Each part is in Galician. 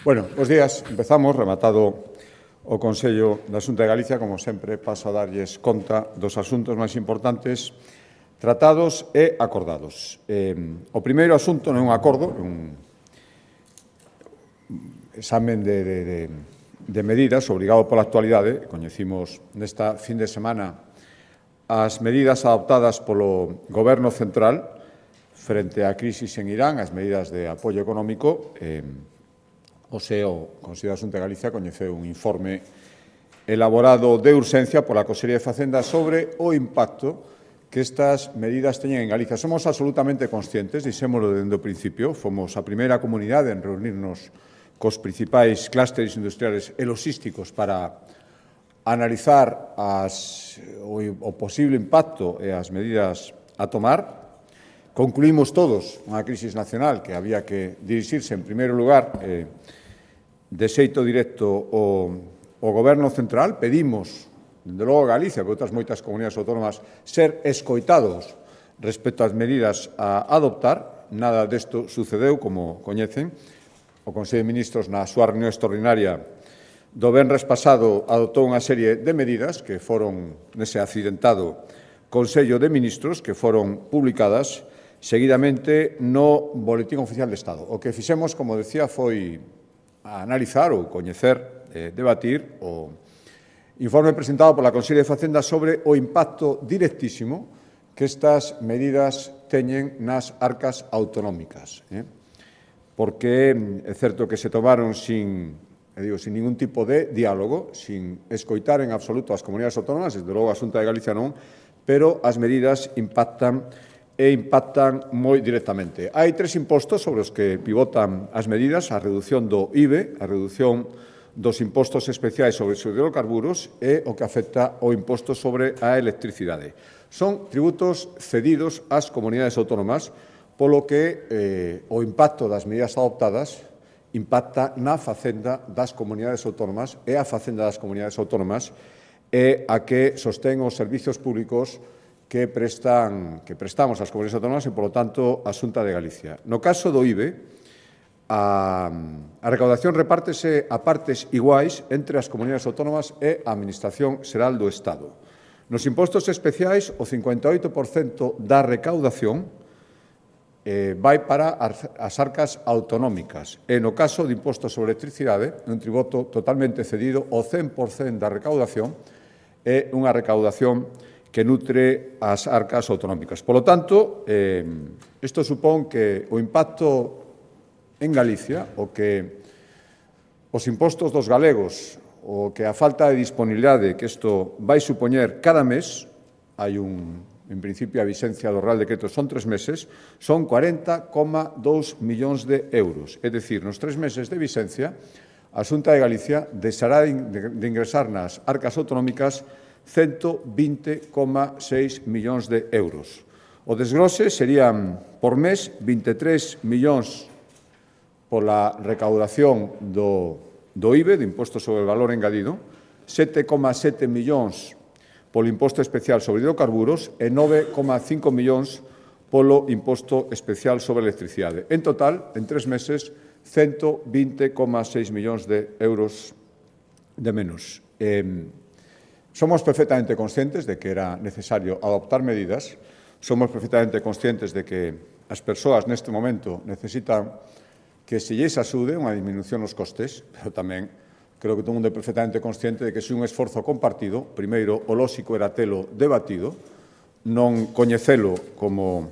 Bueno, bos días. Empezamos, rematado o Consello da Xunta de Galicia. Como sempre, paso a darlles conta dos asuntos máis importantes tratados e acordados. O primeiro asunto non é un acordo, é un examen de medidas obrigado pola actualidade. Coñecimos nesta fin de semana as medidas adoptadas polo Goberno central frente á crisis en Irán, as medidas de apoio económico. O Consello da Xunta de Galicia coñeceu un informe elaborado de urxencia pola Consellería de Facenda sobre o impacto que estas medidas teñen en Galicia. Somos absolutamente conscientes, dixémolo dende o principio, fomos a primeira comunidade en reunirnos cos principais clústeres industriales e logísticos para analizar o posible impacto e as medidas a tomar. Concluímos todos unha crisis nacional que había que dirixirse, en primeiro lugar, de xeito directo o Goberno central. Pedimos, dende logo a Galicia, pero outras moitas comunidades autónomas, ser escoitados respecto ás medidas a adoptar. Nada desto sucedeu, como coñecen. O Consello de Ministros, na súa reunión extraordinaria do venres pasado, adoptou unha serie de medidas que foron nese accidentado Consello de Ministros, que foron publicadas seguidamente no Boletín Oficial de Estado. O que fixemos, como decía, foi a analizar ou coñecer, debatir o informe presentado pola Consellería de Facenda sobre o impacto directísimo que estas medidas teñen nas arcas autonómicas. Porque é certo que se tomaron sin ningún tipo de diálogo, sin escoitar en absoluto as comunidades autónomas, desde logo a Xunta de Galicia non, pero as medidas impactan moi directamente. Hai tres impostos sobre os que pivotan as medidas: a reducción do IBE, a reducción dos impostos especiais sobre os hidrocarburos e o que afecta o imposto sobre a electricidade. Son tributos cedidos ás comunidades autónomas, polo que o impacto das medidas adoptadas impacta na facenda das comunidades autónomas, e a facenda das comunidades autónomas é a que sostén os servizos públicos que prestamos ás comunidades autónomas e, polo tanto, a Xunta de Galicia. No caso do IBE, a recaudación repártese a partes iguais entre as comunidades autónomas e a Administración Xeral do Estado. Nos impostos especiais, o 58% da recaudación vai para as arcas autonómicas. E no caso de impostos sobre electricidade, un tributo totalmente cedido, o 100% da recaudación é unha recaudación que nutre as arcas autonómicas. Polo tanto, isto supón que o impacto en Galicia, o que os impostos dos galegos, o que a falta de disponibilidade que isto vai supoñer cada mes, hai en principio a vixencia do Real Decreto son 3 meses, son 40,2 millóns de euros. É dicir, nos 3 meses de vixencia, a Xunta de Galicia deixará de ingresar nas arcas autonómicas 120,6 millóns de euros. O desglose serían, por mes, 23 millóns pola recaudación do IBE, do Imposto sobre o Valor Engadido, 7,7 millóns polo Imposto Especial sobre Hidrocarburos e 9,5 millóns polo Imposto Especial sobre Electricidade. En total, en 3 meses, 120,6 millóns de euros de menos. Somos perfectamente conscientes de que era necesario adoptar medidas, somos perfectamente conscientes de que as persoas neste momento necesitan que se lles axude unha disminución nos costes, pero tamén creo que todo o mundo é perfectamente consciente de que se un esforzo compartido, primeiro, o lóxico era telo debatido, non coñecelo como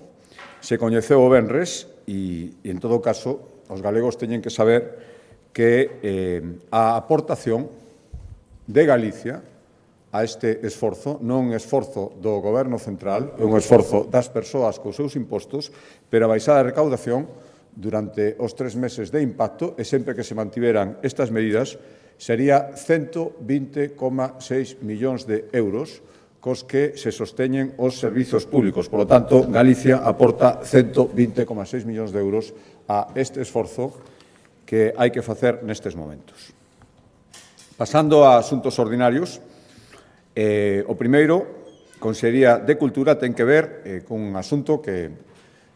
se coñeceu o venres, e en todo caso, os galegos teñen que saber que a aportación de Galicia a este esforzo non é un esforzo do Goberno central, é un esforzo das persoas cos seus impostos, pero a baixada de recaudación durante os 3 meses de impacto, e sempre que se mantiveran estas medidas, sería 120,6 millóns de euros cos que se sosteñen os servizos públicos. Por lo tanto, Galicia aporta 120,6 millóns de euros a este esforzo que hai que facer nestes momentos. Pasando a asuntos ordinarios, o primeiro, Consellería de Cultura, ten que ver con un asunto que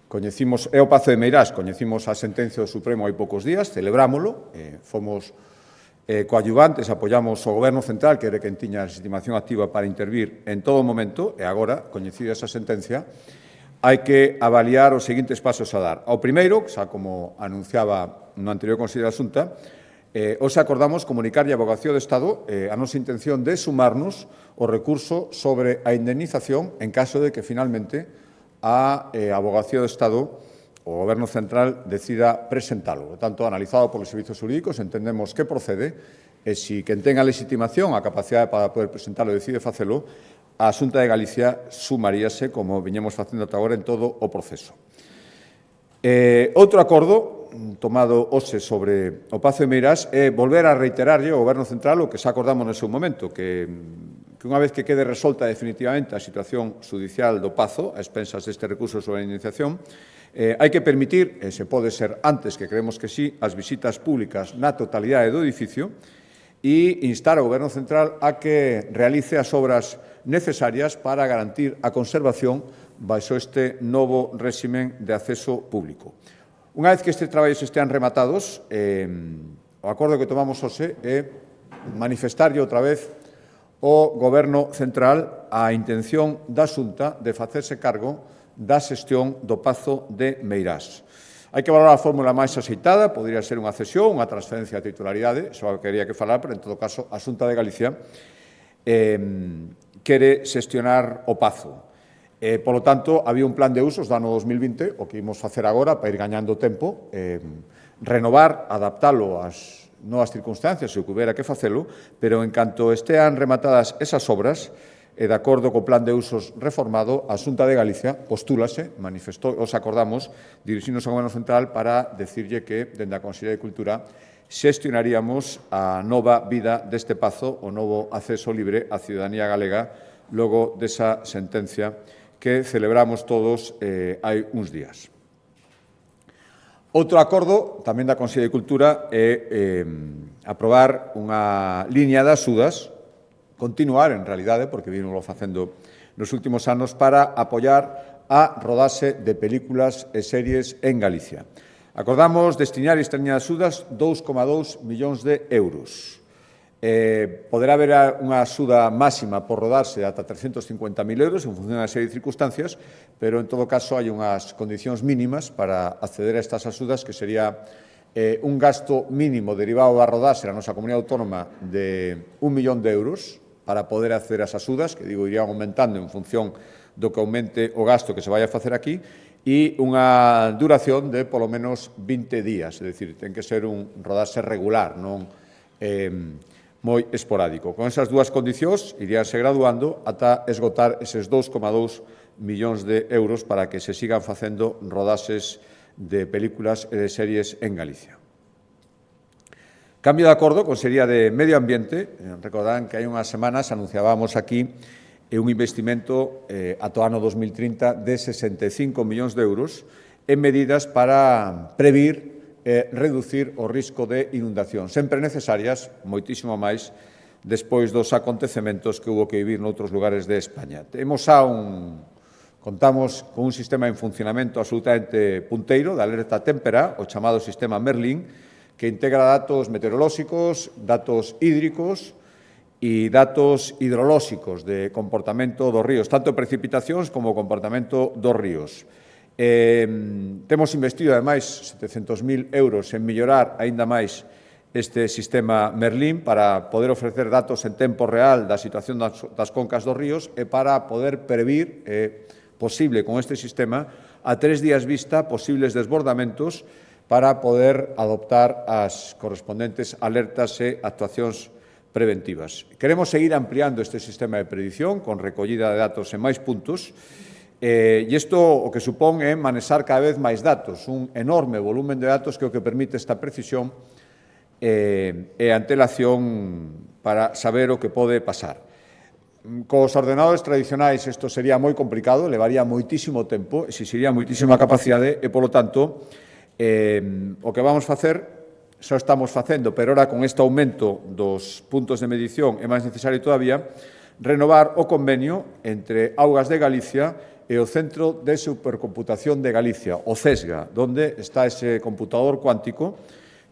Coñecimos, é o Pazo de Meirás, coñecimos a sentencia do Supremo hai poucos días, celebrámolo, fomos coadyuvantes, apoyamos o Goberno Central, que era quen tiña a legitimación activa para intervir en todo momento, e agora, coñecida esa sentencia, hai que avaliar os seguintes pasos a dar. Ao primeiro, xa como anunciaba no anterior Consello da Xunta, hoxe acordamos comunicarlle a Avogacía do Estado a nosa intención de sumarnos o recurso sobre a indemnización en caso de que finalmente a Avogacía do Estado, o Goberno Central, decida presentalo. Por tanto, analizado polos servizos jurídicos, entendemos que procede e se quen ten a legitimación, a capacidade para poder presentalo e decide facelo, a Xunta de Galicia sumaríase, como viñemos facendo ata agora, en todo o proceso. Outro acordo tomado hoxe sobre o Pazo de Meirás é volver a reiterarlle ao Goberno Central o que xa acordamos no seu momento, que unha vez que quede resolta definitivamente a situación judicial do Pazo, a expensas deste recurso sobre a indemnización, hai que permitir, e se pode ser antes, que creemos que sí, as visitas públicas na totalidade do edificio e instar ao Goberno Central a que realice as obras necesarias para garantir a conservación baixo este novo réximen de acceso público. Unha vez que estes traballos estean rematados, o acordo que tomamos hoxe é manifestarlle outra vez ao Goberno Central a intención da Xunta de facerse cargo da xestión do Pazo de Meirás. Hai que valorar a fórmula máis axeitada, podería ser unha cesión, unha transferencia de titularidade, só quería que falar, pero en todo caso a Xunta de Galicia quere xestionar o Pazo. Polo tanto, había un plan de usos do ano 2020, o que imos facer agora para ir gañando tempo, renovar, adaptalo ás novas circunstancias, se o que houbera que facelo, pero en canto estean rematadas esas obras, e de acordo co plan de usos reformado, a Xunta de Galicia postúlase, manifestou, os acordamos, dirixirnos ao Goberno Central para decirlle que, dende a Consellería de Cultura, xestionaríamos a nova vida deste Pazo, o novo acceso libre á ciudadanía galega, logo desa sentencia que celebramos todos hai uns días. Outro acordo, tamén da Consellería de Cultura, é aprobar unha liña de axudas, continuar, en realidade, porque vimoslo facendo nos últimos anos, para apoiar a rodaxe de películas e series en Galicia. Acordamos destinar esta liña de axudas 2,2 millóns de euros. Poderá haber unha axuda máxima por rodarse ata 350.000 euros en función da serie de circunstancias, pero en todo caso hai unhas condicións mínimas para acceder a estas axudas, que sería un gasto mínimo derivado da rodaxe na nosa comunidade autónoma de 1 millón de euros para poder acceder a esas axudas, que digo, irían aumentando en función do que aumente o gasto que se vai a facer aquí, e unha duración de polo menos 20 días, é dicir, ten que ser un rodaxe regular, non moi esporádico. Con esas dúas condicións, iríanse graduando ata esgotar eses 2,2 millóns de euros para que se sigan facendo rodaxes de películas e de series en Galicia. Cambio de acordo con Consellería de Medio Ambiente. Recordarán que hai unhas semanas anunciábamos aquí un investimento ata o ano 2030 de 65 millóns de euros en medidas para previr reducir o risco de inundación, sempre necesarias, moitísimo máis, despois dos acontecementos que hubo que vivir noutros lugares de España. Contamos con un sistema en funcionamento absolutamente punteiro de alerta témpera, o chamado sistema Merlin, que integra datos meteorolóxicos, datos hídricos e datos hidrolóxicos de comportamento dos ríos, tanto precipitacións como comportamento dos ríos. Temos investido, ademais, 700.000 euros en mellorar aínda máis este sistema Merlin para poder ofrecer datos en tempo real da situación das concas dos ríos e para poder previr, posible con este sistema, a 3 días vista, posibles desbordamentos para poder adoptar as correspondentes alertas e actuacións preventivas. Queremos seguir ampliando este sistema de predición con recollida de datos en máis puntos. E isto o que supón é manexar cada vez máis datos, un enorme volumen de datos que é o que permite esta precisión e antelación para saber o que pode pasar. Cos ordenadores tradicionais isto sería moi complicado, levaría moitísimo tempo, exixiría moitísima capacidade e, polo tanto, o que vamos facer, xa estamos facendo, pero ora con este aumento dos puntos de medición é máis necesario todavía, renovar o convenio entre Augas de Galicia e o Centro de Supercomputación de Galicia, o CESGA, onde está ese computador cuántico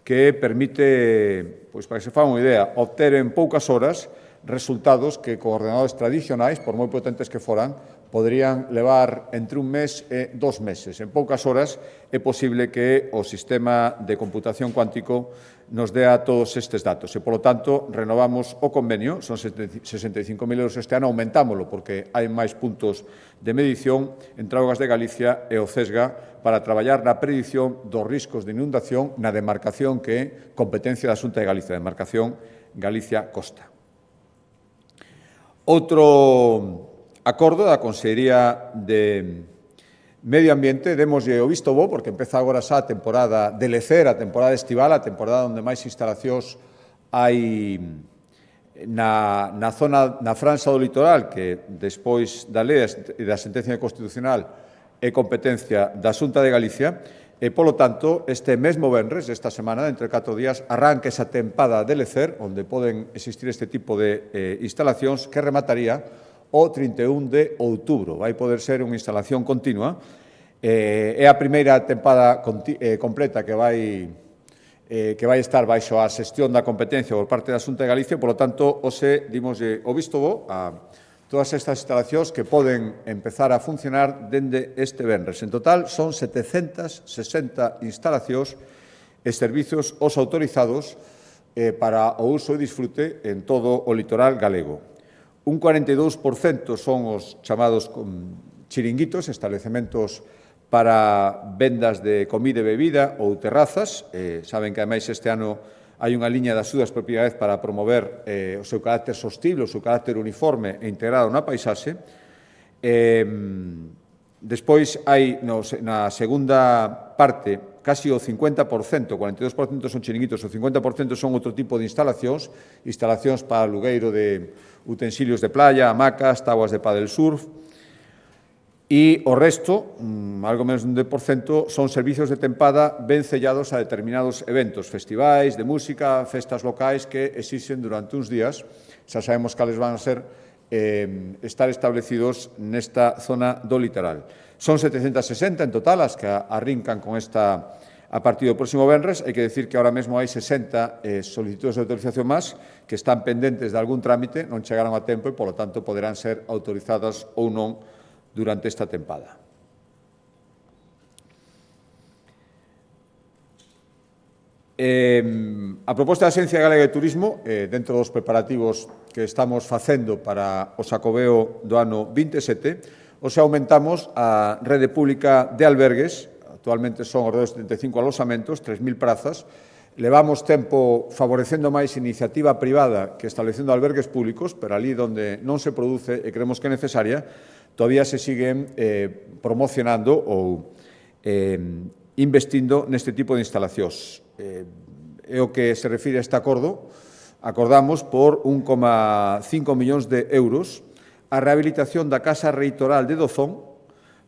que permite, pois, para que se faga unha idea, obter en poucas horas resultados que con ordenadores tradicionais, por moi potentes que foran, poderían levar entre un mes e 2 meses. En poucas horas é posible que o sistema de computación cuántico nos dea todos estes datos e, polo tanto, renovamos o convenio, son 65.000 euros este ano, aumentámoslo porque hai máis puntos de medición entre Augas de Galicia e o CESGA para traballar na predición dos riscos de inundación na demarcación que é competencia da Xunta de Galicia, demarcación Galicia-Costa. Outro acordo da Consellería de Medio Ambiente, démoslle o visto bo, porque empeza agora xa a temporada de lecer, a temporada estival, a temporada onde máis instalacións hai na zona, na franxa do litoral, que despois da lei e da sentencia constitucional é competencia da Xunta de Galicia, e, polo tanto, este mesmo venres, esta semana, entre 4 días, arranca esa tempada de lecer, onde poden existir este tipo de instalacións, que remataría o 31 de outubro. Vai poder ser unha instalación continua. É a primeira tempada completa que vai estar baixo a xestión da competencia por parte da Xunta de Galicia, polo tanto, hoxe dimos o visto bo a todas estas instalacións que poden empezar a funcionar dende este venres. En total, son 760 instalacións e servizos os autorizados para o uso e disfrute en todo o litoral galego. Un 42% son os chamados chiringuitos, establecementos para vendas de comida e bebida ou terrazas. Saben que, ademais, este ano hai unha liña de axudas por primeira vez para promover o seu carácter sostible, o seu carácter uniforme e integrado na paisaxe. Despois hai, na segunda parte, casi o 50%, 42% son chiringuitos, o 50% son outro tipo de instalacións para alugueiro de utensilios de playa, hamacas, táboas de pádel surf, e o resto, algo menos dun 10%, son servizos de tempada ben sellados a determinados eventos, festivais, de música, festas locais que existen durante uns días. Xa sabemos cales van a ser estar establecidos nesta zona do litoral. Son 760 en total as que arrincan con esta a partir do próximo venres. Hai que decir que ahora mesmo hai 60 solicitudes de autorización máis que están pendentes de algún trámite, non chegaron a tempo e, polo tanto, poderán ser autorizadas ou non durante esta tempada. A proposta da Axencia Galega de Turismo, dentro dos preparativos que estamos facendo para o Xacobeo do ano 27, hoxe aumentamos a rede pública de albergues. Actualmente son alrededor de 75 alosamentos, 3.000 prazas. Levamos tempo favorecendo máis iniciativa privada que establecendo albergues públicos, pero ali onde non se produce e creemos que é necesaria, todavía se siguen promocionando ou investindo neste tipo de instalacións. É o que se refire a este acordo. Acordamos por 1,5 millóns de euros a rehabilitación da Casa Reitoral de Dozón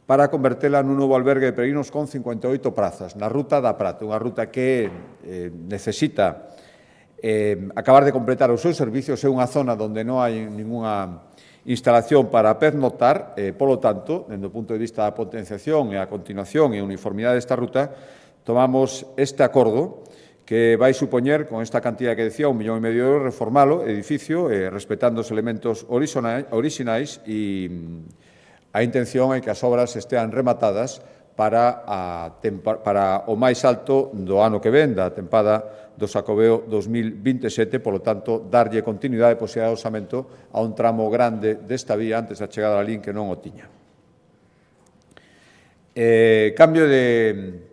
para convertela nun novo albergue de peregrinos con 58 prazas, na Ruta da Prata, unha ruta que necesita acabar de completar os seus servicios, é unha zona onde non hai ninguna instalación para pernoctar, polo tanto, dende o punto de vista da potenciación e a continuación e uniformidade desta ruta, tomamos este acordo que vai supoñer, con esta cantidad que decía, 1,5 millón de euros, reformalo, edificio, respetando os elementos orixinais e a intención é que as obras estean rematadas para o máis alto do ano que ven, da tempada do Xacobeo 2027, polo tanto, darlle continuidade e posibilidade de orçamento a un tramo grande desta vía antes da chegada da LIN que non o tiña. Cambio de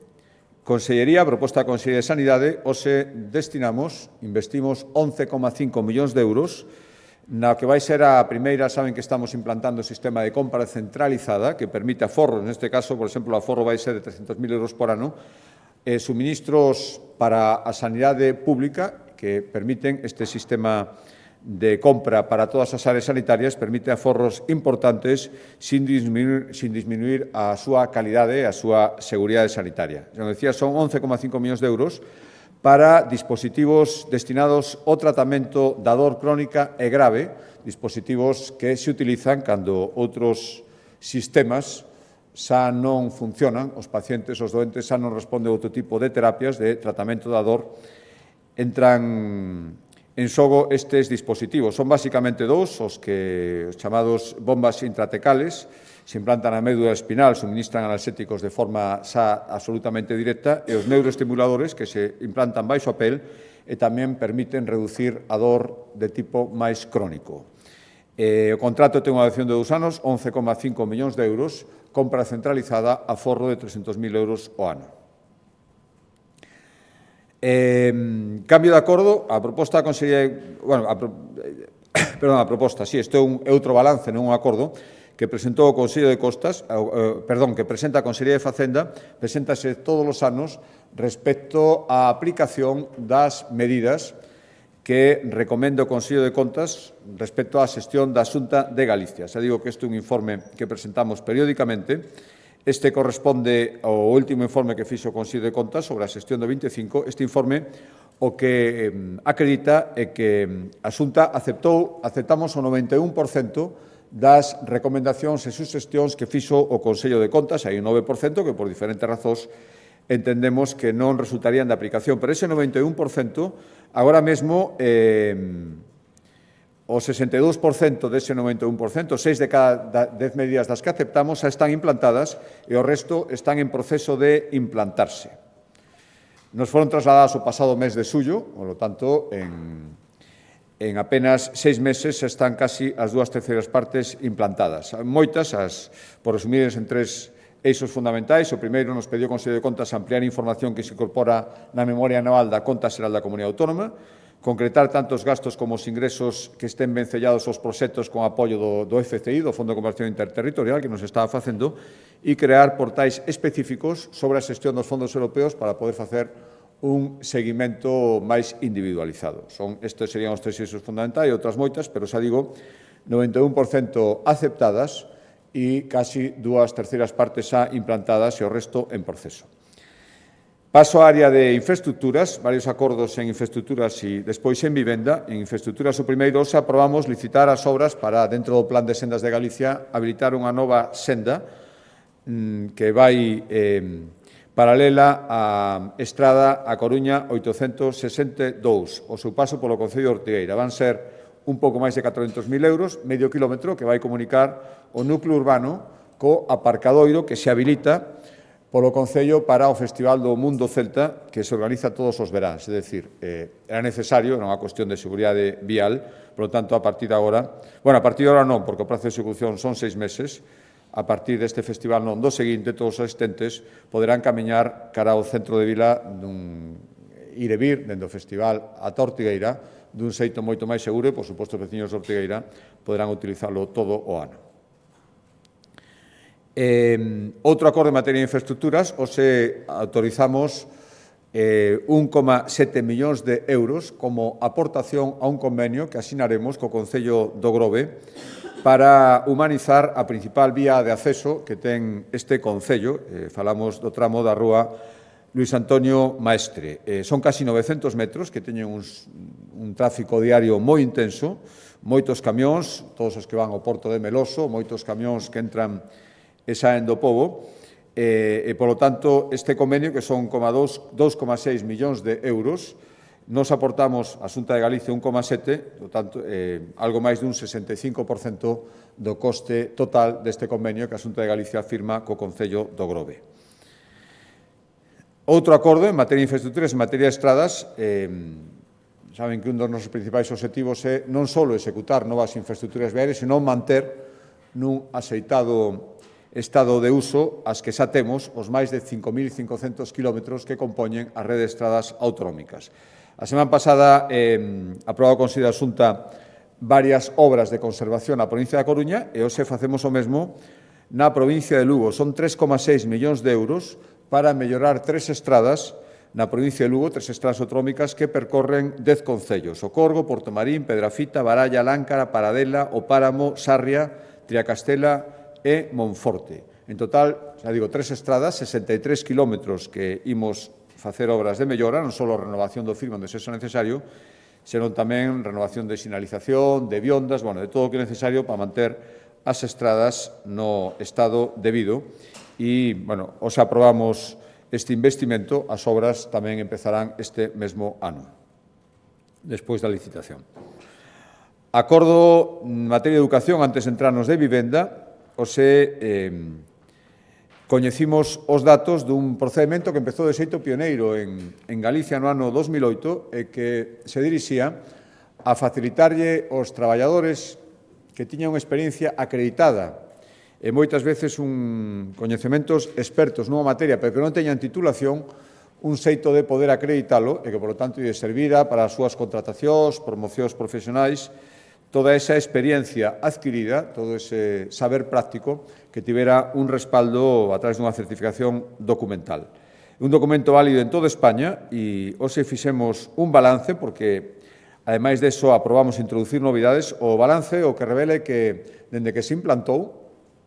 Consellería, proposta da Consellería de Sanidade, hoxe investimos 11,5 millóns de euros na que vai ser a primeira. Saben que estamos implantando o sistema de compra centralizada que permite aforros, neste caso, por exemplo, o aforro vai ser de 300.000 euros por ano, suministros para a sanidade pública que permiten este sistema de compra para todas as áreas sanitarias, permite aforros importantes sin disminuir a súa calidade e a súa seguridade sanitaria. Como decía, son 11,5 millóns de euros para dispositivos destinados ao tratamento da dor crónica e grave, dispositivos que se utilizan cando outros sistemas xa non funcionan, os pacientes, os doentes xa non responden a outro tipo de terapias de tratamento da dor, entran en xogo estes dispositivos. Son basicamente dous, os chamados bombas intratecales, se implantan a médula espinal, suministran analxéticos de forma xa absolutamente directa, e os neuroestimuladores que se implantan baixo a pel e tamén permiten reducir a dor de tipo máis crónico. O contrato ten unha duración de 2 anos, 11,5 millóns de euros, compra centralizada, aforro de 300.000 euros ao ano. Cambio de acordo, a proposta da Consellería... a proposta, si, isto é outro balance, non un acordo, que presentou o Consello de Costas, que presenta a Consellería de Facenda, preséntase todos os anos respecto á aplicación das medidas que recomenda o Consello de Contas respecto á xestión da Xunta de Galicia. Xa digo que este é un informe que presentamos periódicamente. Este corresponde ao último informe que fixo o Consello de Contas sobre a xestión do 25. Este informe o que acredita é que a Xunta aceptamos o 91% das recomendacións e suxestións que fixo o Consello de Contas. Hai un 9% que, por diferentes razóns, entendemos que non resultarían de aplicación. Pero ese 91%, agora mesmo, o 62% dese 91%, 6 de cada 10 medidas das que aceptamos, xa están implantadas e o resto están en proceso de implantarse. Nos foron trasladadas o pasado mes de xullo, polo tanto, en apenas 6 meses están casi as 2/3 partes implantadas. Moitas, por resumirles en 3 eixos fundamentais. O primeiro, nos pediu o Consello de Contas ampliar a información que se incorpora na memoria anual da Conta Xeral da Comunidade Autónoma, concretar tanto os gastos como os ingresos que estén vencellados aos proxectos con apoio do FCI, do Fondo de Cooperación Interterritorial, que nos estaba facendo, e crear portais específicos sobre a xestión dos fondos europeos para poder facer un seguimento máis individualizado. Estes serían os 3 eixos fundamentais, e outras moitas, pero xa digo, 91% aceptadas e casi 2/3 partes xa implantadas e o resto en proceso. Paso á área de infraestructuras, varios acordos en infraestructuras e despois en vivenda. En infraestructuras, o primeiro, xa aprobamos licitar as obras para, dentro do Plan de Sendas de Galicia, habilitar unha nova senda que vai paralela á Estrada a Coruña 862, o seu paso polo Concello de Ortigueira. Van ser un pouco máis de 400.000 euros, medio quilómetro, que vai comunicar o núcleo urbano co aparcadoiro que se habilita polo Concello para o Festival do Mundo Celta, que se organiza todos os veráns. É dicir, era necesario, era unha cuestión de seguridade vial, por lo tanto, a partir de agora non, porque o prazo de execución son 6 meses, a partir deste festival non, do seguinte, todos os asistentes poderán camiñar cara ao centro de vila ir e vir, dentro do festival ata Ortigueira, dun xeito moito máis seguro e, por suposto, os veciños de Ortigueira poderán utilizarlo todo o ano. Outro acordo en materia de infraestructuras, hoxe autorizamos 1,7 millóns de euros como aportación a un convenio que asinaremos co Concello do Grove para humanizar a principal vía de acceso que ten este Concello. Falamos do tramo da rúa Luis Antonio Maestre. Son casi 900 metros que teñen un tráfico diario moi intenso, moitos camións, todos os que van ao Porto de Meloso, moitos camións que entran e saen do pobo, e, polo tanto, este convenio, que son 2,6 millóns de euros, nos aportamos a Xunta de Galicia 1,7, por tanto, algo máis dun 65% do coste total deste convenio que a Xunta de Galicia firma co Concello do Grove. Outro acordo en materia de infraestructuras, en materia de estradas, saben que un dos nosos principais obxectivos é non só executar novas infraestructuras viarias, senón manter nun aceitado estado de uso as que xa temos os máis de 5.500 kilómetros que compoñen a rede de estradas autonómicas. A semana pasada aprobou o Consello da Xunta varias obras de conservación na provincia da Coruña e hoxe facemos o mesmo na provincia de Lugo. Son 3,6 millóns de euros para mellorar 3 estradas na provincia de Lugo, 3 estradas autonómicas que percorren 10 concellos: O Corgo, Portomarín, Pedrafita, Baralla, Láncara, Paradela, O Páramo, Sarria, Triacastela e Monforte. En total, xa digo, 3 estradas, 63 kilómetros que imos facer obras de mellora, non só a renovación do firme onde sexa necesario, senón tamén renovación de sinalización, de biondas, de todo o que é necesario para manter as estradas no estado debido e, bueno, os aprobamos este investimento, as obras tamén empezarán este mesmo ano, despois da licitación. Acordo en materia de educación, antes de entrarnos de vivenda, coñecimos os datos dun procedimento que empezou de xeito pioneiro en Galicia no ano 2008 e que se dirixía a facilitarlle aos traballadores que tiñan unha experiencia acreditada e moitas veces coñecementos expertos nunha materia, pero que non teñan titulación, un xeito de poder acreditalo e que, por lo tanto, lle servira para as súas contratacións, promocións profesionais, toda esa experiencia adquirida, todo ese saber práctico que tivera un respaldo a través dunha certificación documental. Un documento válido en toda España e hoxe fixemos un balance porque, ademais deso, aprobamos introducir novidades. O balance o que revele que, dende que se implantou,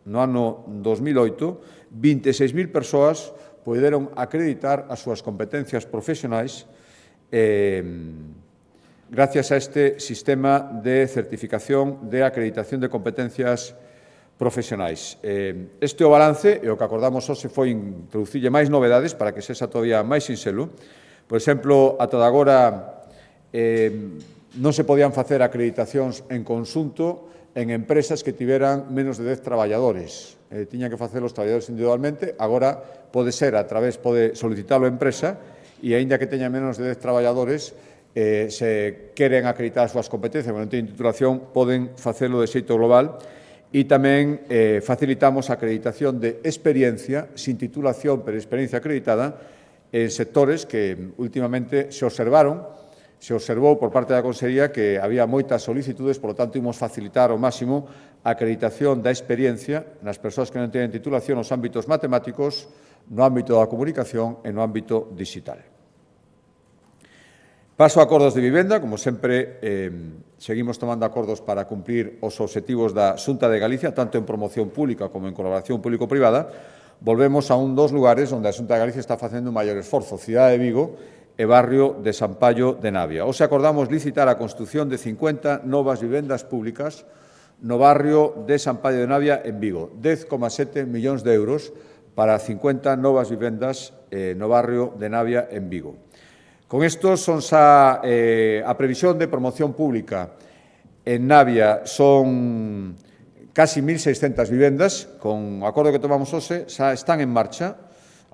no ano 2008, 26.000 persoas poderon acreditar as súas competencias profesionais gracias a este sistema de certificación de acreditación de competencias profesionais. Este o balance e o que acordamos hoxe foi introducirlle máis novedades para que sexa todavía máis sinxelo. Por exemplo, ata agora non se podían facer acreditacións en conxunto en empresas que tiveran menos de 10 traballadores. Tiñan que facer os traballadores individualmente, agora pode ser a través, pode solicitarlo a empresa e, aínda que teña menos de 10 traballadores, se queren acreditar as súas competencias, pero non teñen titulación, poden facelo de xeito global e tamén facilitamos a acreditación de experiencia, sin titulación, pero experiencia acreditada, en sectores que últimamente se observou por parte da Consellería que había moitas solicitudes, por lo tanto, imos facilitar ao máximo a acreditación da experiencia nas persoas que non teñen titulación nos ámbitos matemáticos, no ámbito da comunicación e no ámbito digital. Paso a acordos de vivenda. Como sempre, seguimos tomando acordos para cumprir os obxectivos da Xunta de Galicia, tanto en promoción pública como en colaboración público-privada. Volvemos a dos lugares onde a Xunta de Galicia está facendo un maior esforzo, Cidade de Vigo e barrio de San Pallo de Navia. Hoxe acordamos licitar a construción de 50 novas vivendas públicas no barrio de San Pallo de Navia en Vigo. 10,7 millóns de euros para 50 novas vivendas no barrio de Navia en Vigo. Con isto son xa a previsión de promoción pública en Navia son casi 1.600 vivendas. Con o acordo que tomamos hoxe xa están en marcha,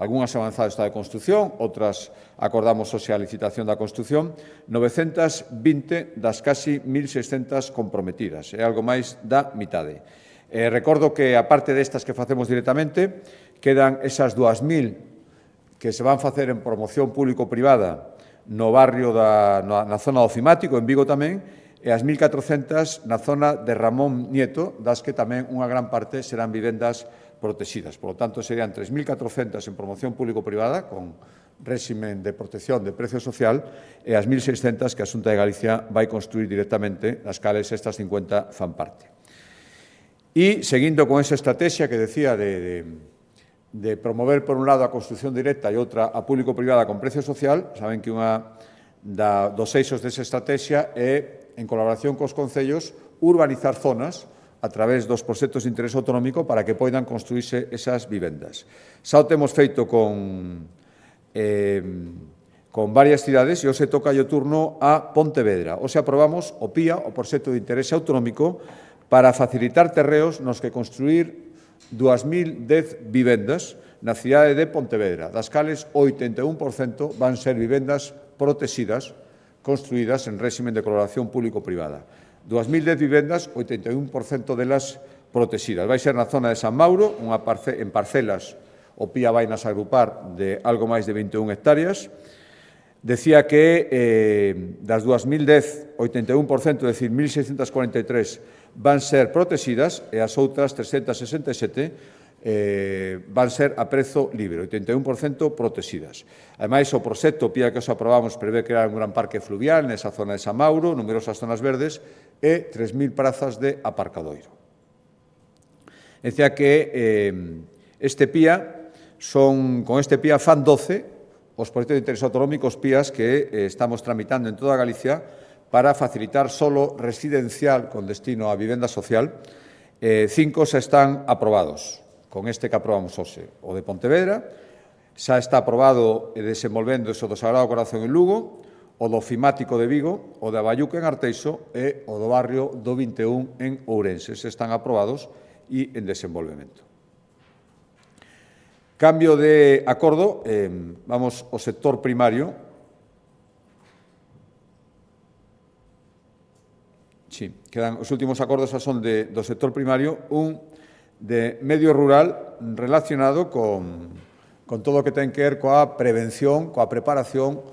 algunhas avanzadas está de construción, outras acordamos hoxe a licitación da construción, 920 das casi 1.600 comprometidas, é algo máis da mitade. Recordo que, aparte destas que facemos directamente, quedan esas 2.000 que se van facer en promoción público-privada no barrio na zona do Cimático, en Vigo tamén, e as 1.400 na zona de Ramón Nieto, das que tamén unha gran parte serán vivendas protegidas. Por lo tanto, serían 3.400 en promoción público-privada, con réximen de protección de precio social, e as 1.600 que a Xunta de Galicia vai construir directamente, das cales estas 50 fan parte. E, seguindo con esa estrategia que decía de promover, por un lado, a construción directa e outra a público-privada con precio social, saben que unha dos eixos desa estrategia é, en colaboración cos concellos, urbanizar zonas a través dos proxectos de interés autonómico para que poidan construirse esas vivendas. Xa o temos feito con varias cidades e hoxe toca o turno a Pontevedra. Hoxe aprobamos o PIA, o proxecto de interés autonómico, para facilitar terreos nos que construir 2.010 vivendas na cidade de Pontevedra, das cales 81% van ser vivendas protegidas, construídas en réximen de colaboración público-privada. 2.010 vivendas, 81% delas protegidas. Vai ser na zona de San Mauro, en parcelas, o PIA vai nas agrupar de algo máis de 21 hectáreas. Decía que das 2.010, 81%, é dicir, 1.643, van ser protegidas e as outras 367 van ser a prezo libre, 81% protegidas. Ademais, o proxecto PIA que os aprobamos prevé crear un gran parque fluvial nesa zona de San Mauro, numerosas zonas verdes e 3.000 prazas de aparcadoiro. Decía que este PIA con este PIA fan 12 os proxectos de interés autonómicos PIAs que estamos tramitando en toda Galicia para facilitar solo residencial con destino a vivenda social 5 xa están aprobados, con este que aprobamos hoxe. O de Pontevedra xa está aprobado e desenvolvéndose o do Sagrado Corazón en Lugo, o do Fimático de Vigo, o de Aballuque en Arteixo e o do barrio do 21 en Ourense. Se están aprobados e en desenvolvemento. Cambio de acordo, vamos ao sector primario. Sí, quedan os últimos acordos son do sector primario, un de medio rural relacionado con todo o que ten que ver coa prevención, coa preparación,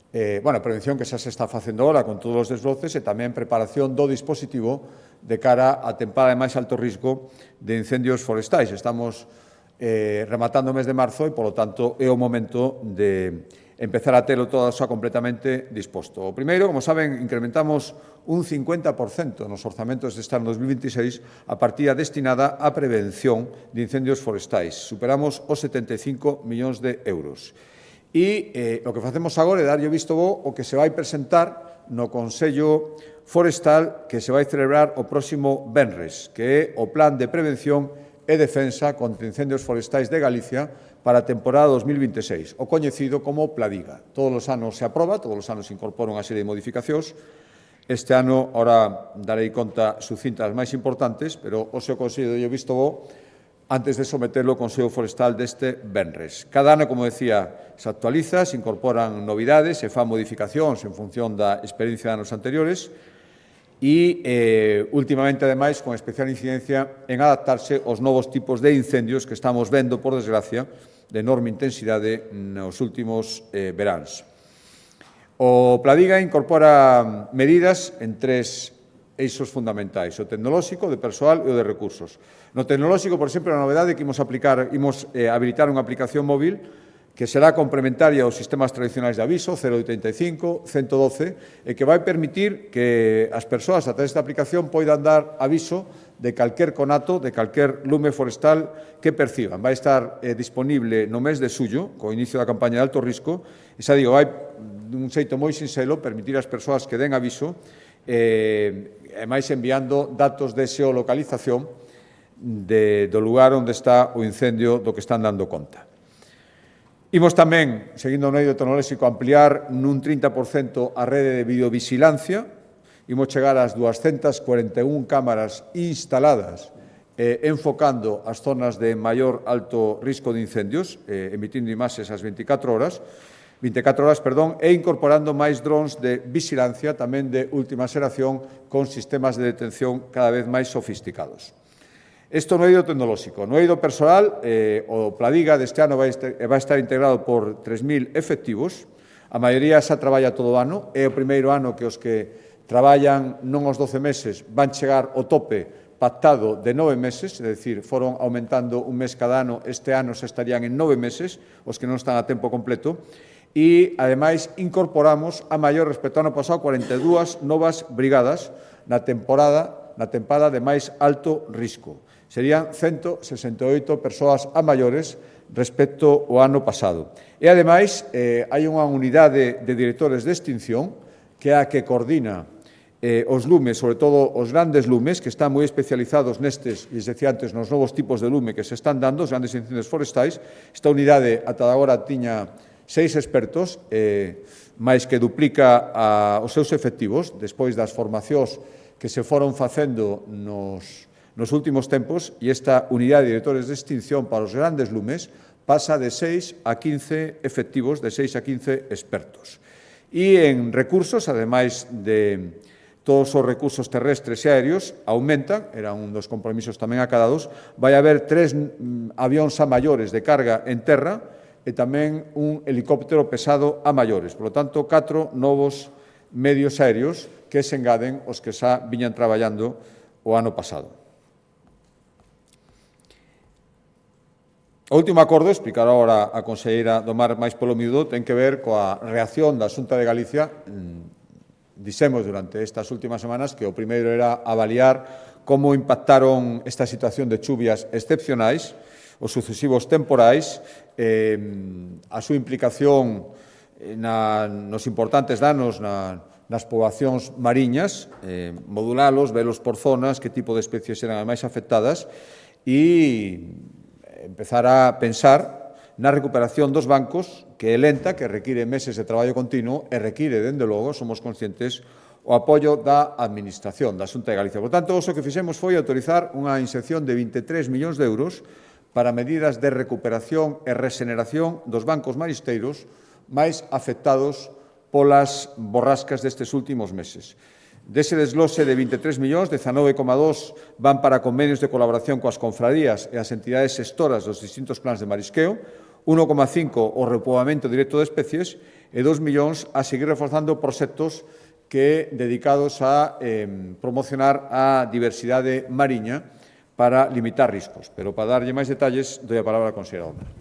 prevención que xa se está facendo agora con todos os desbroces e tamén preparación do dispositivo de cara á tempada de máis alto risco de incendios forestais. Estamos rematando o mes de marzo e, polo tanto, é o momento de empezar a telo todo xa completamente disposto. O primeiro, como saben, incrementamos un 50% nos orzamentos deste ano 2026 a partida destinada á prevención de incendios forestais. Superamos os 75 millóns de euros. E o que facemos agora é darlle visto bo o que se vai presentar no Consello Forestal que se vai celebrar o próximo venres, que é o Plan de Prevención e Defensa contra Incendios Forestais de Galicia para a temporada 2026, o coñecido como Pladiga. Todos os anos se aproba, todos os anos se incorpora unha serie de modificacións. Este ano, ahora darei conta sucintas máis importantes, pero o seu Consello lle visto bo antes de someterlo ao Consello Forestal deste venres. Cada ano, como decía, se actualiza, se incorporan novidades, se fan modificacións en función da experiencia de anos anteriores e, últimamente, ademais, con especial incidencia en adaptarse aos novos tipos de incendios que estamos vendo, por desgracia, de enorme intensidade nos últimos veráns. O Pladiga incorpora medidas en 3 eixos fundamentais, o tecnolóxico, de persoal e o de recursos. No tecnolóxico, por exemplo, a novedade é que imos habilitar unha aplicación móvil que será complementaria aos sistemas tradicionais de aviso, 085, 112, e que vai permitir que as persoas a través desta aplicación poidan dar aviso de calquer conato, de calquer lume forestal que perciban. Vai estar disponible no mes de xullo, co inicio da campaña de alto risco, e xa digo, vai dun xeito moi sinxelo permitir ás persoas que den aviso, e máis enviando datos de xeolocalización do lugar onde está o incendio do que están dando conta. Imos tamén, seguindo o medio tecnolóxico, ampliar nun 30% a rede de videovigilancia. Imos chegar ás 241 cámaras instaladas enfocando as zonas de maior alto risco de incendios, emitindo imaxes ás 24 horas, e incorporando máis drons de vigilancia, tamén de última xeración, con sistemas de detención cada vez máis sofisticados. Isto no eido tecnolóxico. No eido persoal, o Pladiga deste ano vai estar integrado por 3.000 efectivos. A maioría xa traballa todo o ano. É o primeiro ano que os que traballan non os 12 meses van chegar ao tope pactado de 9 meses, é dicir, foron aumentando un mes cada ano, este ano se estarían en 9 meses, os que non están a tempo completo, e, ademais, incorporamos a maior respecto ao ano pasado 42 novas brigadas na tempada de máis alto risco. Serían 168 persoas a maiores respecto ao ano pasado. E, ademais, hai unha unidade de directores de extinción que é a que coordina os lumes, sobre todo os grandes lumes, que están moi especializados nestes, e decía antes, nos novos tipos de lume que se están dando, os grandes incendios forestais. Esta unidade, ata agora, tiña 6 expertos, máis que duplica os seus efectivos, despois das formacións que se foron facendo nos últimos tempos, e esta unidade de directores de extinción para os grandes lumes pasa de 6 a 15 efectivos, de 6 a 15 expertos. E en recursos, ademais de todos os recursos terrestres e aéreos, aumentan, era un dos compromisos tamén acadados, vai haber 3 avións a maiores de carga en terra e tamén un helicóptero pesado a maiores. Por lo tanto, 4 novos medios aéreos que se engaden os que xa viñan traballando o ano pasado. O último acordo, explicar agora a conselleira do Mar máis polo miúdo, ten que ver coa reacción da Xunta de Galicia. Dixemos durante estas últimas semanas que o primeiro era avaliar como impactaron esta situación de chuvias excepcionais, os sucesivos temporais, a súa implicación nos importantes danos nas poboacións mariñas, modulalos, velos por zonas, que tipo de especies eran as máis afectadas e empezar a pensar na recuperación dos bancos, que é lenta, que require meses de traballo continuo e require, dende logo, somos conscientes, o apoio da Administración, da Xunta de Galicia. Por tanto, o que fixemos foi autorizar unha inxección de 23 millóns de euros para medidas de recuperación e regeneración dos bancos maristeiros máis afectados polas borrascas destes últimos meses. Dese deslose de 23 millóns, 19,2 van para convenios de colaboración coas confrarías e as entidades xestoras dos distintos plans de marisqueo, 1,5 o repoboamento directo de especies e 2 millóns a seguir reforzando proxectos dedicados a promocionar a diversidade mariña para limitar riscos. Pero para darlle máis detalles, doi a palabra á conselleira Olmeda.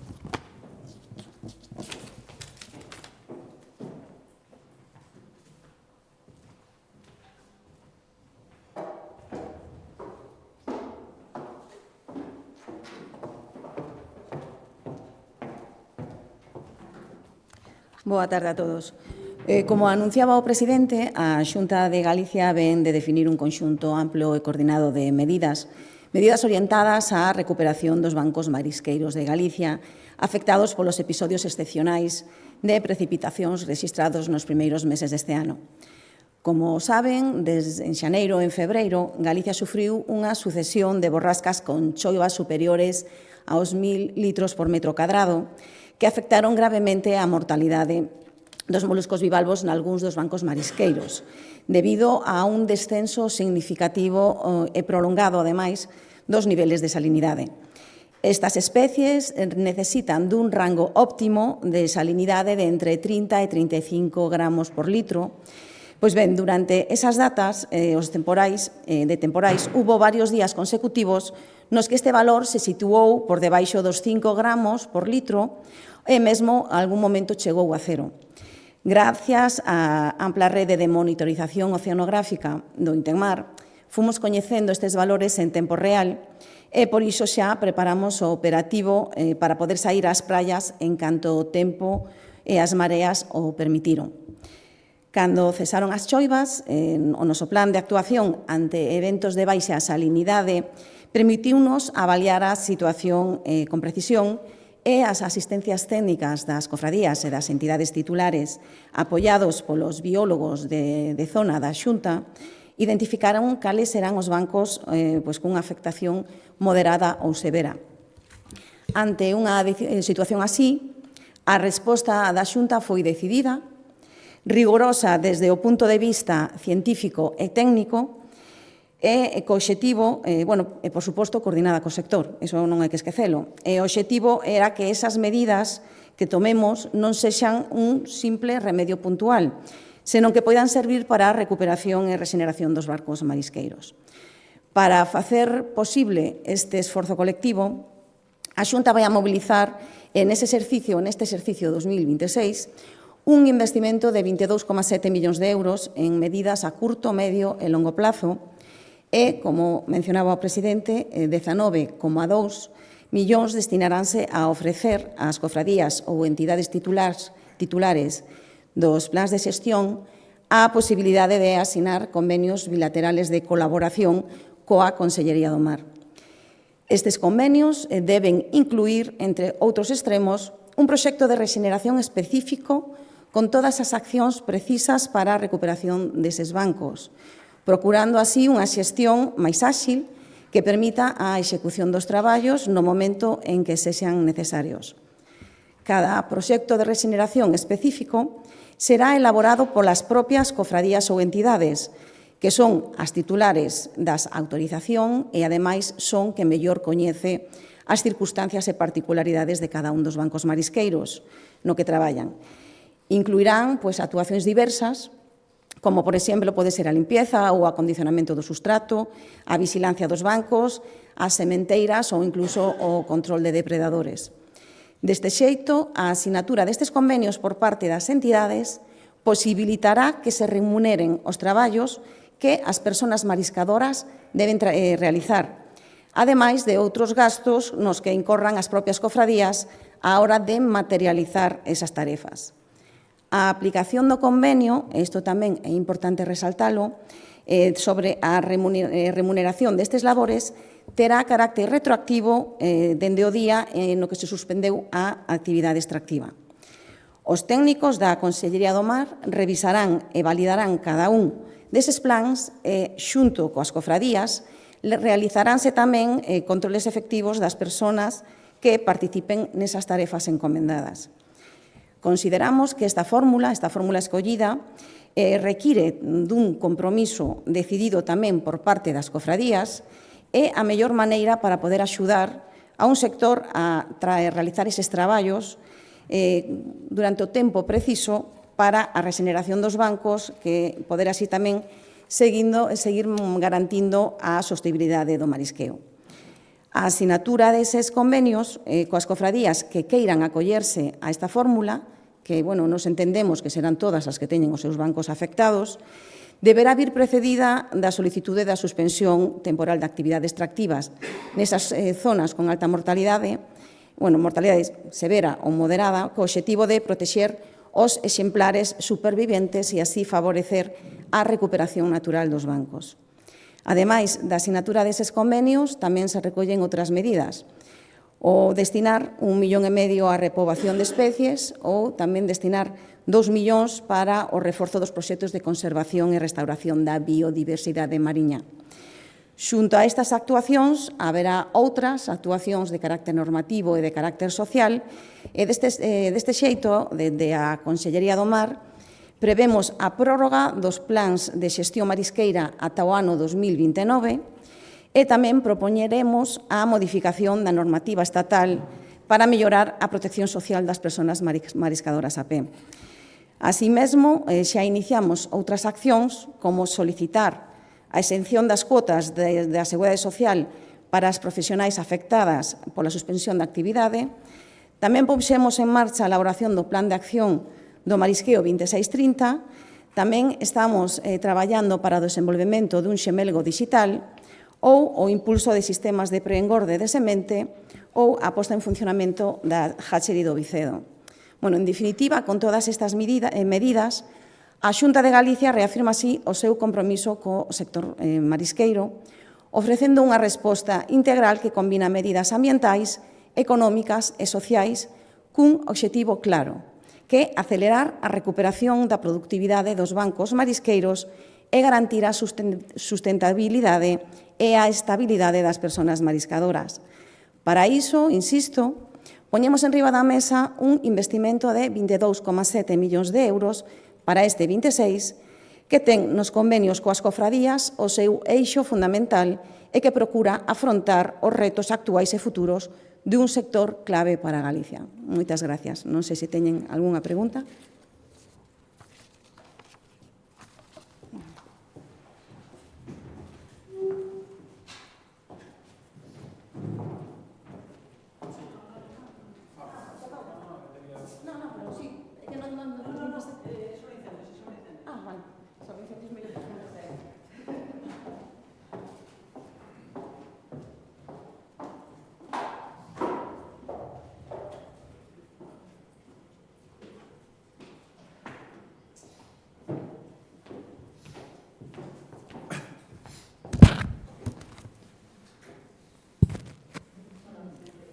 Boa tarde a todos. Como anunciaba o presidente, a Xunta de Galicia ven de definir un conxunto amplo e coordinado de medidas orientadas á recuperación dos bancos marisqueiros de Galicia afectados polos episodios excepcionais de precipitacións rexistrados nos primeiros meses deste ano. Como saben, desde en xaneiro e en febreiro, Galicia sufriu unha sucesión de borrascas con choivas superiores aos 1.000 litros por metro cadrado que afectaron gravemente a mortalidade dos moluscos bivalvos nalgúns dos bancos marisqueiros, debido a un descenso significativo e prolongado, ademais, dos niveles de salinidade. Estas especies necesitan dun rango óptimo de salinidade de entre 30 e 35 gramos por litro. Pois ben, durante esas datas de temporais, hubo varios días consecutivos nos que este valor se situou por debaixo dos 5 gramos por litro e mesmo algún momento chegou a cero. Gracias á ampla rede de monitorización oceanográfica do Intemar, fomos coñecendo estes valores en tempo real e por iso xa preparamos o operativo para poder sair ás praias en canto o tempo e as mareas o permitiron. Cando cesaron as choivas, o noso plan de actuación ante eventos de baixa salinidade permitiunos avaliar a situación con precisión e as asistencias técnicas das cofradías e das entidades titulares apoiados polos biólogos de zona da Xunta identificaron cales serán os bancos cunha afectación moderada ou severa. Ante unha situación así, a resposta da Xunta foi decidida, rigorosa desde o punto de vista científico e técnico, e co obxectivo, e por suposto, coordinada co sector, iso non hai que esquecelo. E o obxectivo era que esas medidas que tomemos non sexan un simple remedio puntual, senón que poidan servir para a recuperación e regeneración dos barcos marisqueiros. Para facer posible este esforzo colectivo, a Xunta vai a mobilizar neste exercicio 2026 un investimento de 22,7 millóns de euros en medidas a curto, medio e longo plazo e, como mencionaba o presidente, 19,2 millóns destinaránse a ofrecer ás cofradías ou entidades titulares dos plans de xestión a posibilidade de asinar convenios bilaterales de colaboración coa Consellería do Mar. Estes convenios deben incluir, entre outros extremos, un proxecto de rexeneración específico con todas as accións precisas para a recuperación deses bancos, procurando así unha xestión máis áxil que permita a execución dos traballos no momento en que sexan necesarios. Cada proxecto de rexeneración específico será elaborado polas propias cofradías ou entidades, que son as titulares das autorización e, ademais, son que mellor coñece as circunstancias e particularidades de cada un dos bancos marisqueiros no que traballan. Incluirán actuacións diversas, como, por exemplo, pode ser a limpieza ou o acondicionamento do sustrato, a vigilancia dos bancos, as sementeiras ou incluso o control de depredadores. Deste xeito, a asinatura destes convenios por parte das entidades posibilitará que se remuneren os traballos que as persoas mariscadoras deben realizar, ademais de outros gastos nos que incorran as propias cofradías á hora de materializar esas tarefas. A aplicación do convenio, isto tamén é importante resaltalo, sobre a remuneración destes labores, terá carácter retroactivo dende o día no que se suspendeu a actividade extractiva. Os técnicos da Consellería do Mar revisarán e validarán cada un deses plans e, xunto coas cofradías, realizaránse tamén controles efectivos das persoas que participen nesas tarefas encomendadas. Consideramos que esta fórmula escollida, require dun compromiso decidido tamén por parte das cofradías e a mellor maneira para poder axudar a un sector a realizar eses traballos durante o tempo preciso para a rexeneración dos bancos, que poder así tamén seguir garantindo a sostenibilidade do marisqueo. A asinatura deses convenios coas cofradías que queiran acollerse a esta fórmula, que, nos entendemos que serán todas as que teñen os seus bancos afectados, deberá vir precedida da solicitude da suspensión temporal de actividades extractivas nesas zonas con alta mortalidade, mortalidade severa ou moderada, co obxectivo de protexer os exemplares superviventes e así favorecer a recuperación natural dos bancos. Ademais da asinatura deses convenios, tamén se recollen outras medidas, o destinar 1,5 millón á repoboación de especies ou tamén destinar 2 millóns para o reforzo dos proxectos de conservación e restauración da biodiversidade mariña. Xunto a estas actuacións, haberá outras actuacións de carácter normativo e de carácter social, e deste xeito, dende a Consellería do Mar, prevemos a prórroga dos plans de xestión marisqueira ata o ano 2029, e tamén propoñeremos a modificación da normativa estatal para mellorar a protección social das persoas mariscadoras a pé. Así mesmo, xa iniciamos outras accións, como solicitar a exención das cuotas da Seguridade Social para as profesionais afectadas pola suspensión da actividade. Tamén puxemos en marcha a elaboración do Plan de Acción do Marisqueo 2630. Tamén estamos traballando para o desenvolvemento dun xemelgo digital ou o impulso de sistemas de preengorde de semente ou a posta en funcionamento da hatchery do Vicedo. En definitiva, con todas estas medidas, a Xunta de Galicia reafirma así o seu compromiso co sector marisqueiro, ofrecendo unha resposta integral que combina medidas ambientais, económicas e sociais cun obxectivo claro, que é acelerar a recuperación da productividade dos bancos marisqueiros e garantir a sustentabilidade e a estabilidade das persoas mariscadoras. Para iso, insisto, poñemos en riba da mesa un investimento de 22,7 millóns de euros para este 26, que ten nos convenios coas cofradías o seu eixo fundamental e que procura afrontar os retos actuais e futuros de un sector clave para Galicia. Moitas gracias. Non sei se teñen algunha pregunta.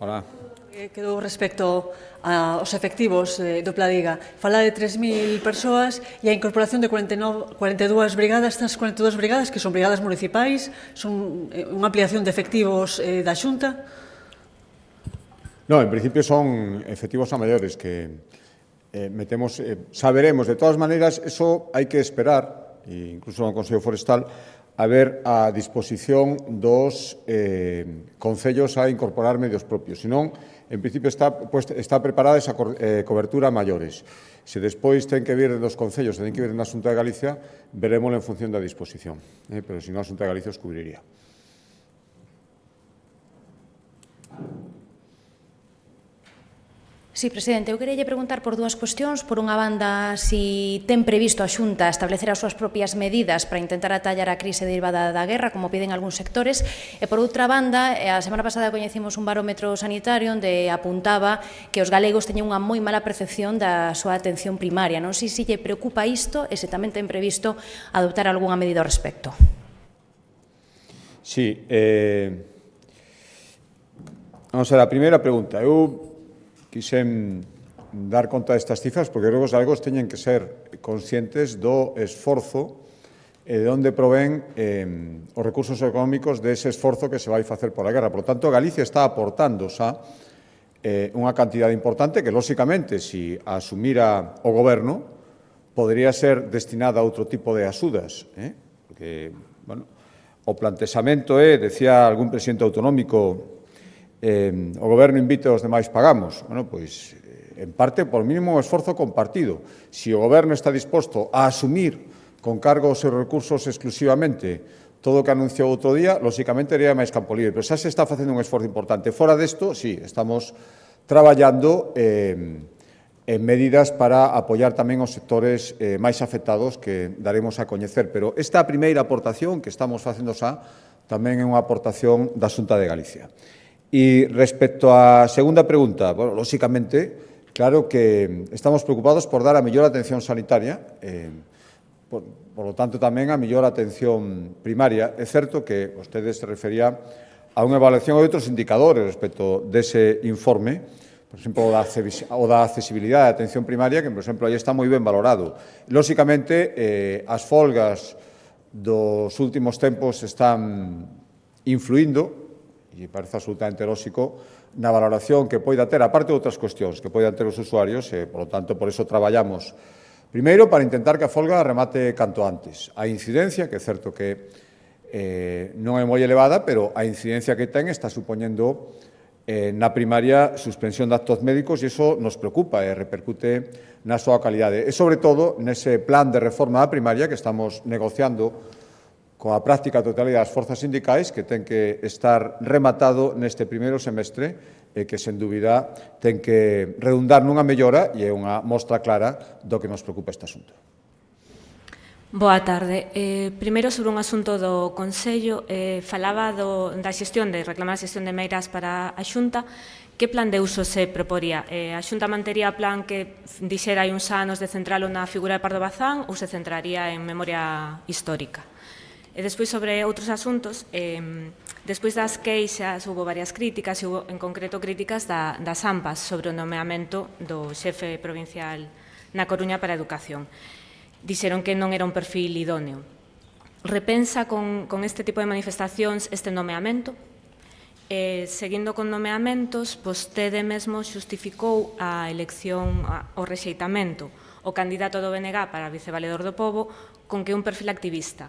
Hola. Quedou respecto aos efectivos do Pladiga. Fala de 3.000 persoas e a incorporación de 42 brigadas. Estas 42 brigadas, que son brigadas municipais, son unha ampliación de efectivos da Xunta? No, en principio son efectivos a maiores que metemos, saberemos. De todas maneiras, eso hai que esperar, incluso no Consello Forestal, a ver a disposición dos concellos a incorporar medios propios. Senón, en principio está preparada esa cobertura a maiores. Se despois ten que vir dos concellos, ten que vir na Xunta de Galicia, verémoslo en función da disposición. Pero se non, a Xunta de Galicia os cubriría. Sí, presidente, eu queria preguntar por dúas cuestións. Por unha banda, si ten previsto a Xunta establecer as súas propias medidas para intentar atallar a crise derivada da guerra, como piden algúns sectores, e por outra banda, a semana pasada coñecimos un barómetro sanitario onde apuntaba que os galegos teñen unha moi mala percepción da súa atención primaria. Non sei se lle preocupa isto e se tamén ten previsto adoptar algunha medida ao respecto. Sí, vamos a ver, a primeira pregunta. Eu quixen dar conta destas cifras porque creo que os galegos teñen que ser conscientes do esforzo e de onde provén os recursos económicos dese esforzo que se vai facer por a guerra. Por lo tanto, Galicia está aportando xa unha cantidade importante que, lóxicamente, se asumira o goberno, podría ser destinada a outro tipo de axudas. Porque, bueno, o plantexamento decía algún presidente autonómico, o goberno invite e os demais pagamos. Bueno, pois, en parte, por mínimo, un esforzo compartido. Se o goberno está disposto a asumir con cargos e recursos exclusivamente todo o que anunciou outro día, lóxicamente, iría máis campo libre. Pero xa se está facendo un esforzo importante. Fora desto, sí, estamos traballando en medidas para apoiar tamén os sectores máis afectados que daremos a coñecer. Pero esta primeira aportación que estamos facendo xa tamén é unha aportación da Xunta de Galicia. E respecto á segunda pregunta, bueno, lóxicamente, claro que estamos preocupados por dar a mellor atención sanitaria, por lo tanto, tamén a mellor atención primaria. É certo que vostedes se refería a unha evaluación de outros indicadores respecto dese informe, por exemplo, o da accesibilidade da atención primaria, que, por exemplo, aí está moi ben valorado. Lóxicamente, as folgas dos últimos tempos están influindo, e parece absolutamente lóxico, na valoración que poida ter, aparte de outras cuestións que poidan ter os usuarios, e, por lo tanto, por iso traballamos primeiro para intentar que a folga remate canto antes. A incidencia, que é certo que non é moi elevada, pero a incidencia que ten está supoñendo na primaria suspensión de actos médicos e iso nos preocupa e repercute na súa calidade. E, sobre todo, nese plan de reforma da primaria que estamos negociando coa práctica totalidade das forzas sindicais, que ten que estar rematado neste primeiro semestre e que, sen dúbida, ten que redundar nunha mellora e é unha mostra clara do que nos preocupa este asunto. Boa tarde. Primeiro, sobre un asunto do Consello, falaba da xestión, de reclamar a xestión de meiras para a Xunta. Que plan de uso se proporía? A Xunta mantería o plan que dixera hai uns anos de centralo na figura de Pardo Bazán ou se centraría en memoria histórica? E despois, sobre outros asuntos, despois das queixas, houve varias críticas, e houve, en concreto, críticas das AMPAs sobre o nomeamento do xefe provincial na Coruña para a Educación. Dixeron que non era un perfil idóneo. Repensa con este tipo de manifestacións este nomeamento? Seguindo con nomeamentos, vostede mesmo xustificou a elección, o rexeitamento, o candidato do BNG para vicevaledor do Pobo, con que é un perfil activista.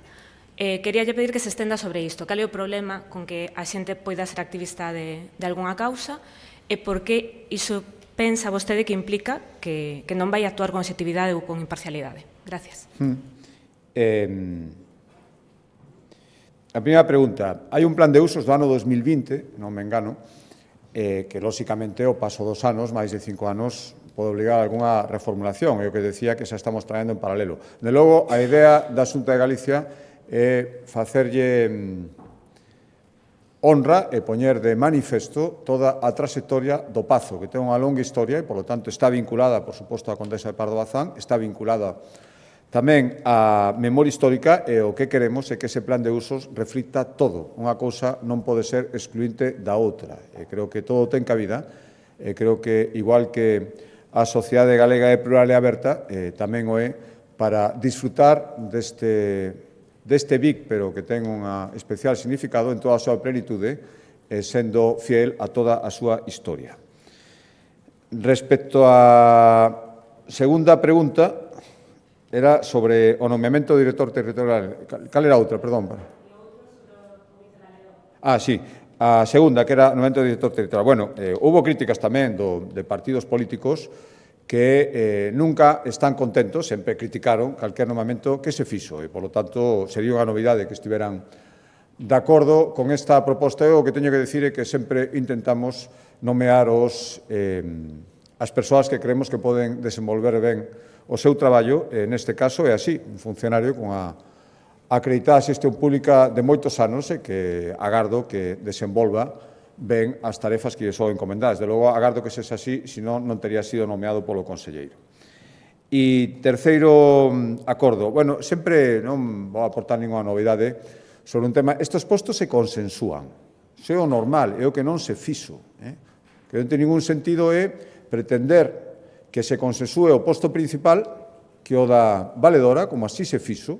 Queríalle pedir que se estenda sobre isto. Cal é o problema con que a xente poida ser activista de algunha causa e por que iso pensa vostede que implica que non vai actuar con objetividade ou con imparcialidade? Gracias. A primeira pregunta. Hai un plan de usos do ano 2020, non me engano, que, lóxicamente, o paso dos anos, máis de 5 anos, pode obligar a algunha reformulación. É o que decía que xa estamos traendo en paralelo. De logo, a idea da Xunta de Galicia é facerlle honra e poñer de manifesto toda a trayectoria do Pazo, que ten unha longa historia e, polo tanto, está vinculada, por suposto, á Condesa de Pardo Bazán, está vinculada tamén á memoria histórica e o que queremos é que ese plan de usos reflicta todo. Unha cousa non pode ser excluinte da outra. E creo que todo ten cabida e creo que, igual que a sociedade galega é plural e aberta, tamén o é para disfrutar deste BIC, pero que ten un especial significado en toda a súa plenitude, sendo fiel a toda a súa historia. Respecto á segunda pregunta, era sobre o nomeamento do director territorial. Cal era a outra? Perdón. Sí. A segunda, que era o nomeamento do director territorial. Bueno, houve críticas tamén de partidos políticos que nunca están contentos, sempre criticaron calquer nomeamento que se fixo e, polo tanto, sería unha novidade que estiveran de acordo con esta proposta. O que teño que dicir é que sempre intentamos nomear os as persoas que creemos que poden desenvolver ben o seu traballo, neste caso é así, un funcionario con a acreditada xestión pública de moitos anos e que agardo que desenvolva ben as tarefas que lle son encomendadas. De logo, agardo que sexa así, senón non tería sido nomeado polo conselleiro. E terceiro acordo, bueno, sempre non vou aportar ninguna novidade sobre un tema, estes postos se consensúan, iso é o normal, é o que non se fixo, que non ten ningún sentido é pretender que se consensúe o posto principal que o da valedora, como así se fixo,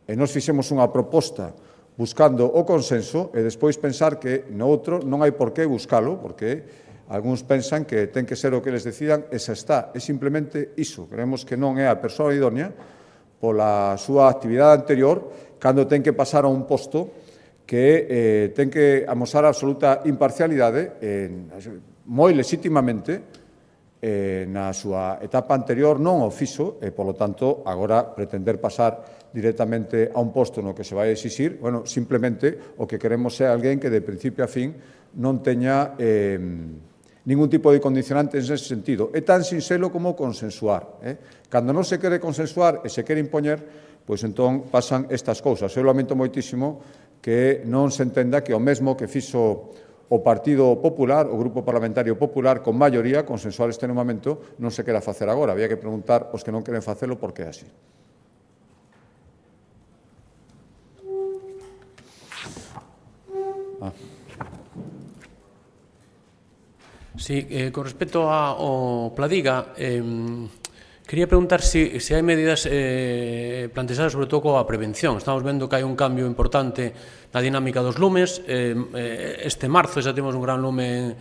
e nos fixemos unha proposta buscando o consenso e despois pensar que no outro non hai por que buscalo, porque algúns pensan que ten que ser o que les decidan e xa está, é simplemente iso. Creemos que non é a persoa idónea pola súa actividade anterior cando ten que pasar a un posto que ten que amosar absoluta imparcialidade moi legitimamente na súa etapa anterior non o fixo e, polo tanto, agora pretender pasar directamente a un posto no que se vai exixir, bueno, simplemente o que queremos é alguén que de principio a fin non teña ningún tipo de condicionante en ese sentido. É tan sinxelo como consensuar. Cando non se quere consensuar e se quere impoñer, pois entón pasan estas cousas. Eu lamento moitísimo que non se entenda que o mesmo que fixo o Partido Popular, o Grupo Parlamentario Popular, con maioría, consensuar este nomamento, non se quera facer agora. Había que preguntar aos que non queren facelo por que é así. Sí, con respecto ao Pladiga, quería preguntar se hai medidas planteadas sobre todo coa prevención. Estamos vendo que hai un cambio importante na dinámica dos lumes. Este marzo xa temos un gran lume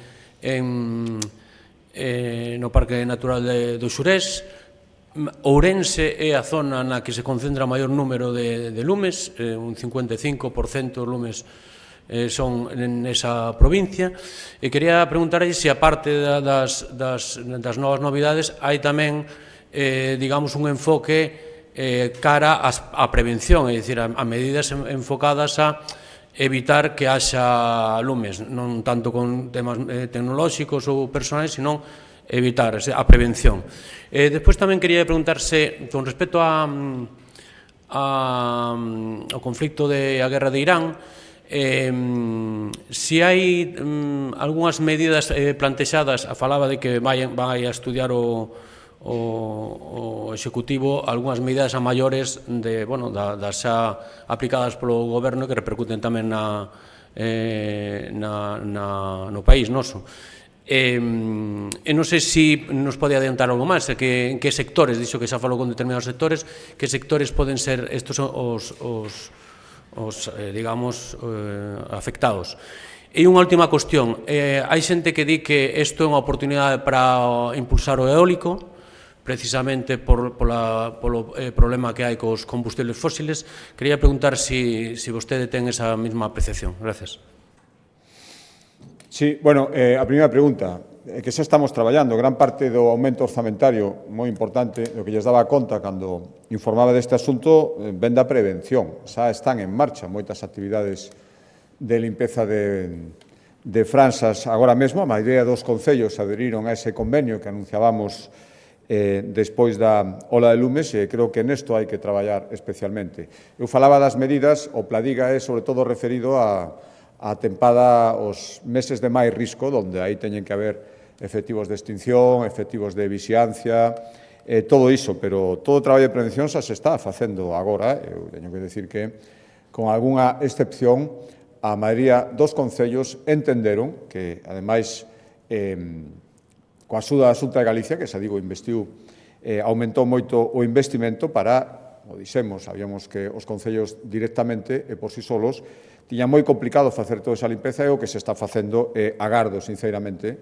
no Parque Natural do Xurés. Ourense é a zona na que se concentra o maior número de lumes, un 55% dos lumes son nesa provincia, e quería preguntarlle se, aparte das novas novidades, hai tamén, digamos, un enfoque cara á prevención, é dicir, a medidas enfocadas a evitar que haxa lumes, non tanto con temas tecnolóxicos ou personais, senón evitar a prevención. Despois tamén quería preguntarse, con respecto ao conflicto da guerra de Irán, se hai algunhas medidas plantexadas, falaba de que vai a estudiar o Executivo algunhas medidas a maiores das xa aplicadas polo Goberno que repercuten tamén no país noso. E non sei se nos pode adiantar algo máis, en que sectores, dixo que xa falou con determinados sectores, que sectores poden ser estos digamos, afectados. E unha última cuestión, hai xente que di que isto é unha oportunidade para impulsar o eólico, precisamente polo problema que hai cos combustibles fósiles. Quería preguntar se vostede ten esa mesma apreciación. Gracias. Sí, bueno, a primeira pregunta, que xa estamos traballando. Gran parte do aumento orzamentario moi importante, o que lles daba conta cando informaba deste asunto, ven da prevención. Xa están en marcha moitas actividades de limpeza de franxas agora mesmo. A maioría dos concellos adheriron a ese convenio que anunciábamos despois da ola de lumes, e creo que nesto hai que traballar especialmente. Eu falaba das medidas, o Pladiga é sobre todo referido a tempada os meses de máis risco, onde aí teñen que haber efectivos de extinción, efectivos de vixiancia, todo iso, pero todo o traballo de prevención xa se está facendo agora. Eu teño que decir que, con algunha excepción, a maioría dos concellos entenderon que, ademais, coa axuda da Xunta de Galicia, que xa digo, investiu, aumentou moito o investimento para, o dixemos, sabíamos que os concellos directamente e por si solos tiña moi complicado facer toda esa limpeza, e o que se está facendo agardo, sinceramente,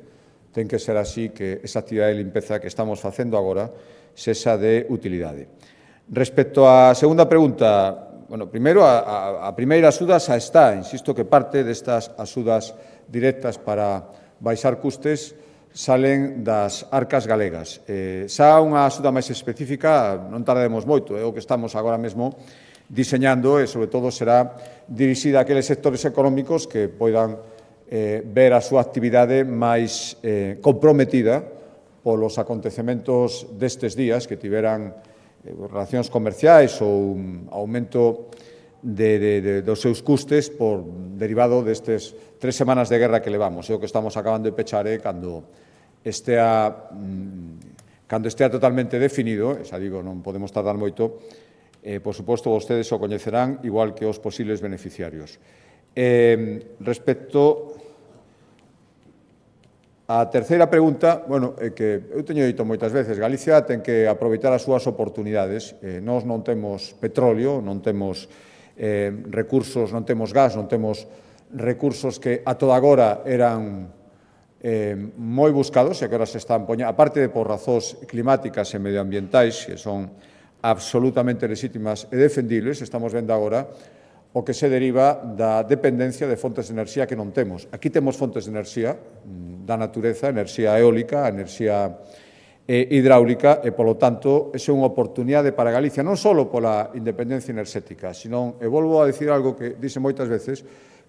ten que ser así, que esa actividade de limpeza que estamos facendo agora sexa de utilidade. Respecto á segunda pregunta, bueno, primeiro, a primeira axuda xa está, insisto que parte destas axudas directas para baixar custes salen das arcas galegas. Xa unha axuda máis específica, non tardemos moito, é o que estamos agora mesmo diseñando, e sobre todo será dirixida a aqueles sectores económicos que poidan ver a súa actividade máis comprometida polos acontecementos destes días que tiveran relacións comerciais ou un aumento dos seus custes derivado destes 3 semanas de guerra que levamos. E o que estamos acabando de pechar é cando estea totalmente definido, xa digo, non podemos tardar moito, por suposto, vostedes o coñecerán igual que os posibles beneficiarios. Respecto á terceira pregunta, é que eu teño dito moitas veces, Galicia ten que aproveitar as súas oportunidades. Nós non temos petróleo, non temos recursos, non temos gas, non temos recursos que a toda agora eran moi buscados e que agora se están poñendo, aparte de por razóns climáticas e medioambientais, que son absolutamente legítimas e defendibles, estamos vendo agora o que se deriva da dependencia de fontes de enerxía que non temos. Aquí temos fontes de enerxía da natureza, enerxía eólica, enerxía hidráulica, e, polo tanto, é unha oportunidade para Galicia, non só pola independencia enerxética, sino, e volvo a dicir algo que dice moitas veces,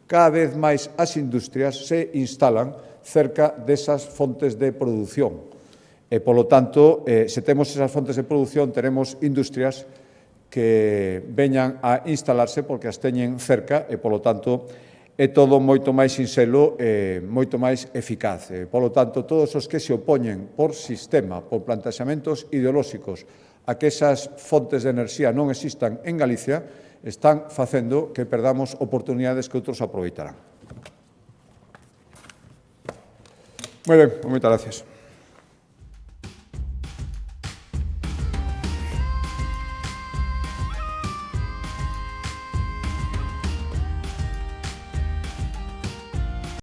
cada vez máis as industrias se instalan cerca desas fontes de produción. E, polo tanto, se temos esas fontes de produción, teremos industrias que veñan a instalarse porque as teñen cerca e, polo tanto, é todo moito máis sinxelo e moito máis eficaz. Polo tanto, todos os que se opoñen por sistema, por planteamentos ideolóxicos, a que esas fontes de enerxía non existan en Galicia, están facendo que perdamos oportunidades que outros aproveitarán. Moi ben, moitas gracias.